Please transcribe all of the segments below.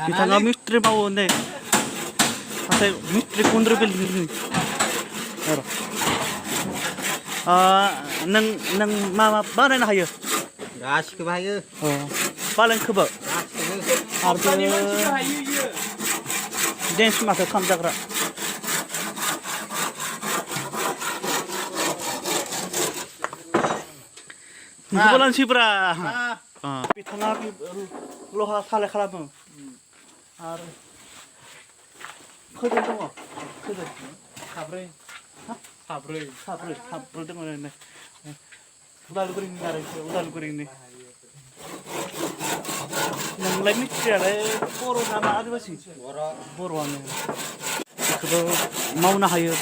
बिथाङा मिस्ट्रि मावो नै नाथाय मिस्ट्रि 15 बिल र' नों मा बानायनो हायो गासिखौबो हायो फालेंखौबो गासिखौबो आरो जेन्स माथो खामजाग्रा नोंखौबो लानोसैब्रा बिथाङा लहा सालाय खालामो आरो खैजोन दङ खैजोन साब्रै दङ नै उदालगुरिनि आरो उदालगुरिनि नोंलाय मिस्ट्रियालाय बर' नामा आदिबासि बर'आनो बेखौबो मावनो हायो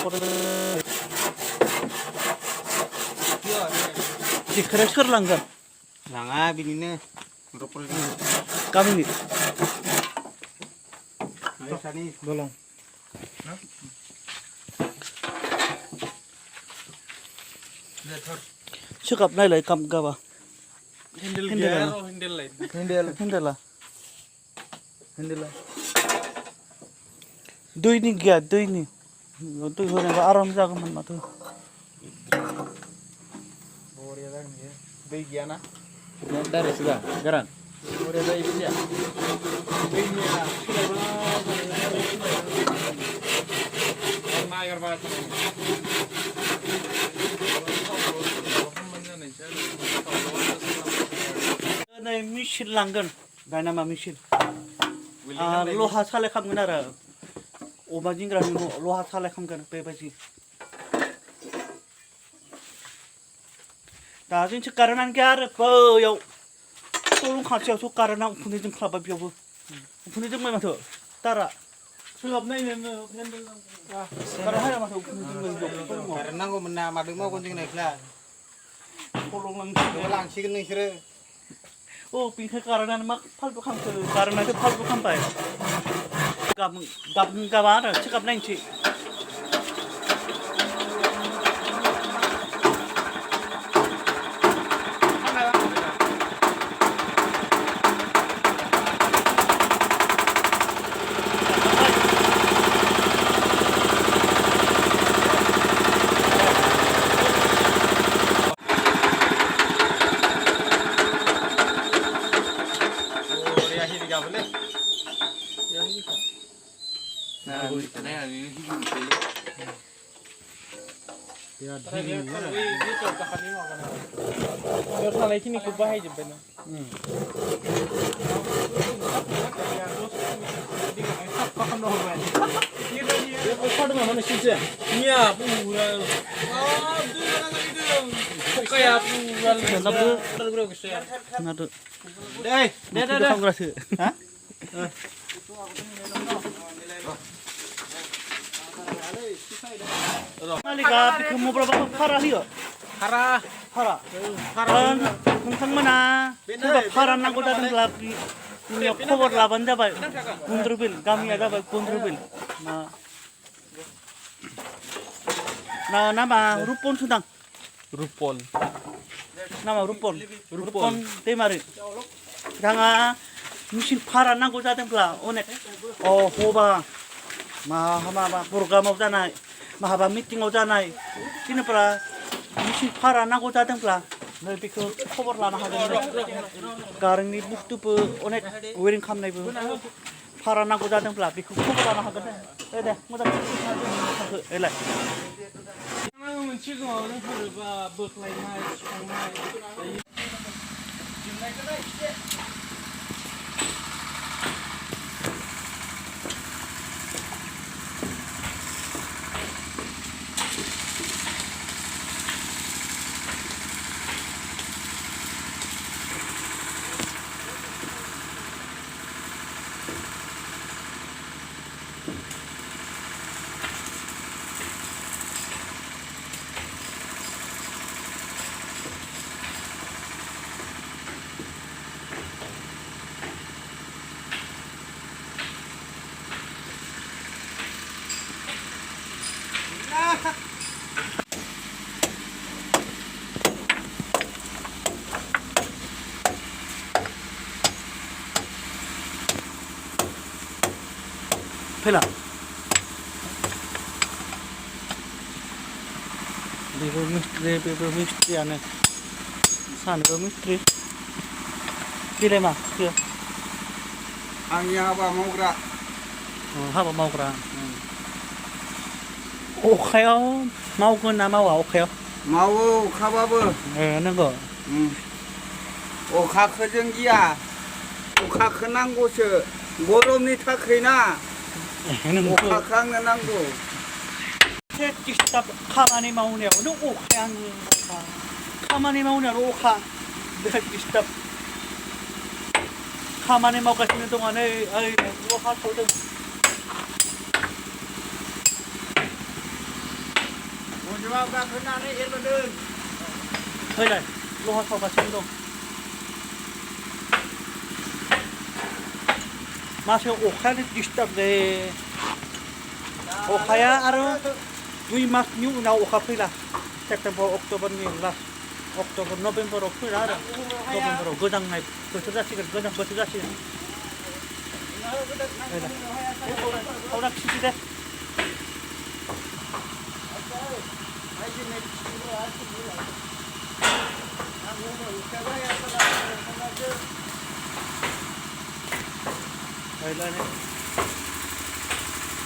जेखोरा सोर लांगोन लाङा बिदिनो गामिनि दलं सोगाब नायलाय काम गाबा हेन्देला दैनि गैया दैनि दै होनायबा आराम जागौमोन माथो बरिया जागोन बेयो दै गैयाना डाइरेक्ट सोगा गोरान बरिया जायो बिदिया दैनिया नागिरबा नै मेचिन लांगोन डायनामा मेचिन लहा सालाय खालामगोन आरो अमा जिंग्रानि लहा सालाय खालामगोन बेबायदि दा जोंसो कारेन्टआनो गैया आरो बैयाव दलं खाथियावथ' कारेन्टआ उखुन्दै जोंख्लाबबाय बेयावबो उखुन्दै जोंबाय माथो तारा सोगाबनाय नोङो कारेन्ट हाया माथो उखुन्दै जोंबाय कारेन्ट नांगौमोन ना मादों मावगोन जों नायफ्ला दलं लांसिगोन नोंसोरो बेनिखाय कारेन्टआनो मा फाल्तु खालामखो कारेन्टआथ' फाल्तु खालामबाय गाबा आरो सोगाब नायनोसै थानायखिनिखौ बाहायजोब्बाय ना मालिका बेखौ मब्लाबा भारा होयो भारा नोंथांमोना सोरबा भारा नांगौ जादोंब्ला बिनियाव खबर लाबानो जाबाय गुन्द्रुबिल गामिया जाबाय गुन्द्रुबिल नामा रुपन सुदां रुपल नामा रुपन दैमारि बिथाङा मेचिन भारा नांगौ जादोंब्ला अनेक हबा माबा प्रग्रामाव जानाय माहाबा मिटिङाव जानाय जेनेबा मेचिन भारा नांगौ जादोंब्ला नै बेखौ खबर लानो हागोन गारिनि बुस्थुबो अनेक वेरिं खालामनायबो भारा नांगौ जादोंब्ला बेखौ खबर लानो हागोन दे मोजां एलाय सिगाङाव जोंफोरबा बोख्लायनाय संनाय फैला बेबो मिस्ट्रियानो सानैबो मिस्ट्रि बेलाय मा बेयो आंनि हाबा मावग्रा हाबा मावग्रा अखायाव मावगोन ना मावा अखायाव मावो अखाबाबो नंगौ अखाखौ जों गिया अखाखौ नांगौसो गरमनि थाखाय ना अखाखौ आंनो नांगौ दिस्टार्ब खामानि मावनायावनो अखायानो खामानि मावनायावनो अखा बिराद दिस्टार्ब खामानि मावगासिनो दङ नै ओइ लहा सावदों अनजिमा गाखोनानै एरबोदों फैलाय लहा सावगासिनो दं मासे अखायानो दिस्टार्ब जायो अखाया आरो 2 मासनि उनाव अखा फैला सेप्तेम्बर अक्ट'बरनि लास्ट अक्ट'बर नभेम्बराव फैला आरो नभेम्बराव गोजांनाय बोथोर जासिगोन गोजां बोथोर जासिगोन सावना खिथि दे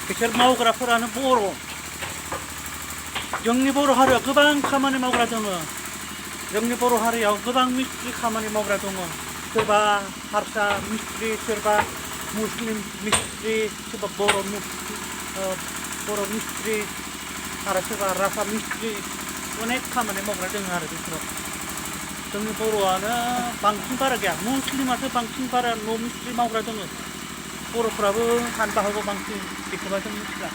बिसोर मावग्राफोरानो बर' जोंनि बर' हारियाव गोबां खामानि मावग्रा दङ जोंनि बर' हारियाव गोबां मिस्ट्रि खामानि मावग्रा दङ सोरबा हारसा मिस्ट्रि सोरबा मुस्लिम मिस्ट्रि सोरबा बर' मिस्ट्रि आरो सोरबा राभा मिस्ट्रि अनेक खामानि मावग्रा दङ आरो बेफोराव जोंनि बर'आनो बांसिन बारा गैया मुस्लिमासो बांसिन बारा न' मिस्ट्रि मावग्रा दङ बर'फ्राबो हानबा हागौ बांसिन बेखौबा जों मिथिला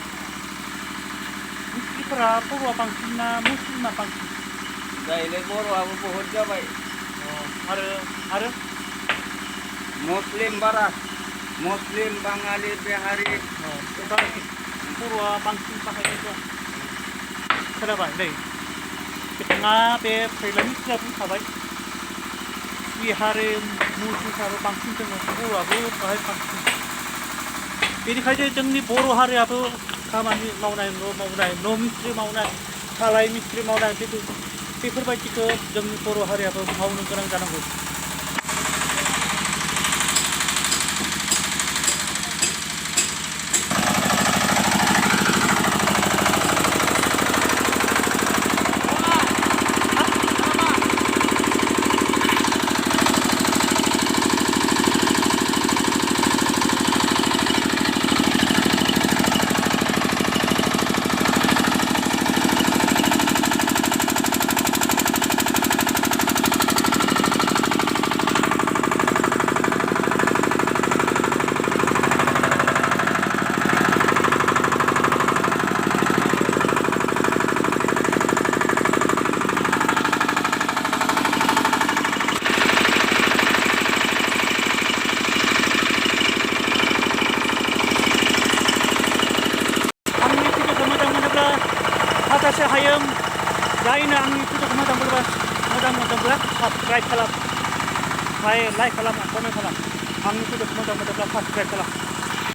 मिस्ट्रिफोरा बर'आ बांसिन ना मुस्लिमा बांसिन जाहैबाय बर'आबो बहुद जाबाय आरो मुस्लिम बारा मुस्लिम बाङालि बिहारि बर'आ बांसिन बाहायनाय दं खोनाबाय नै बिथाङा बे फैला मिस्ट्रिया बुंखाबाय बिहारि मुस्लिमफ्राबो बांसिन दङ बर'आबो बाहाय बांसिन बेनिखायनो जोंनि बर' हारियाबो खामानि मावनाय न' मिस्ट्रि मावनाय धालाय मिस्ट्रि मावनाय बेफोरबायदिखौ जोंनि बर' हारियाबो मावनो गोनां जानांगौ हाजासे हायो जायनो आंनि भिडिअखौ मोजां मोनोब्ला साबस्क्राइब खालाम लाइक खालाम कमेन्ट खालाम आंनि भिडिअखौ मोजां मोनोब्ला साबस्क्राइब खालाम